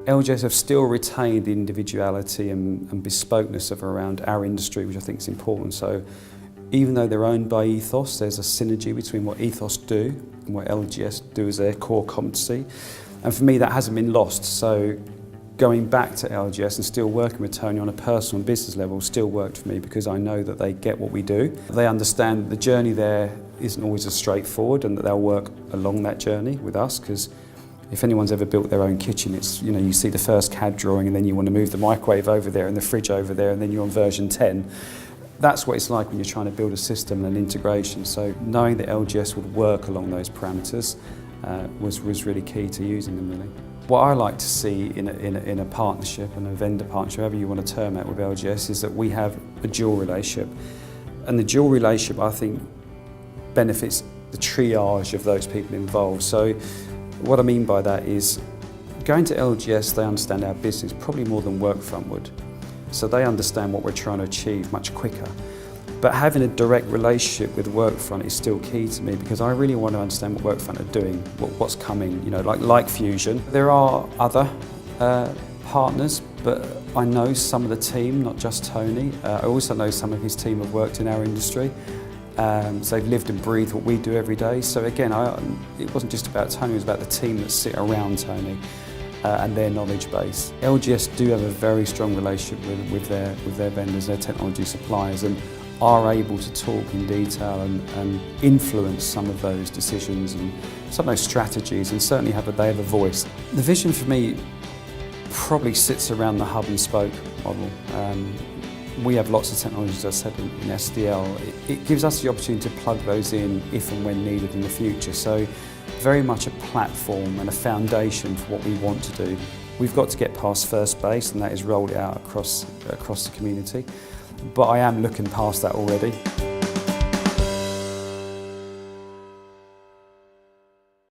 LGS have still retained the individuality and bespokeness of around our industry, which I think is important. So even though they're owned by Ethos, there's a synergy between what Ethos do and what LGS do as their core competency. And for me, that hasn't been lost. So going back to LGS and still working with Tony on a personal and business level still worked for me because I know that they get what we do. They understand the journey there isn't always as straightforward and that they'll work along that journey with us, because if anyone's ever built their own kitchen, it's, you know, you see the first CAD drawing and then you want to move the microwave over there and the fridge over there and then you're on version 10. That's what it's like when you're trying to build a system and an integration. So knowing that LGS would work along those parameters was really key to using them, really. What I like to see in a partnership and a vendor partnership, however you want to term it with LGS, is that we have a dual relationship. And the dual relationship, I think, benefits the triage of those people involved. So what I mean by that is, going to LGS, they understand our business probably more than Workfront would. So they understand what we're trying to achieve much quicker. But having a direct relationship with Workfront is still key to me, because I really want to understand what Workfront are doing, what's coming, you know, like Fusion. There are other partners, but I know some of the team, not just Tony. I also know some of his team have worked in our industry. So they've lived and breathed what we do every day. So again, it wasn't just about Tony, it was about the team that sit around Tony and their knowledge base. LGS do have a very strong relationship with their vendors, their technology suppliers, and are able to talk in detail and influence some of those decisions and some of those strategies, and certainly they have a voice. The vision for me probably sits around the hub and spoke model. We have lots of technologies, as I said, in SDL. It gives us the opportunity to plug those in if and when needed in the future. So very much a platform and a foundation for what we want to do. We've got to get past first base, and that is rolled out across the community. But I am looking past that already.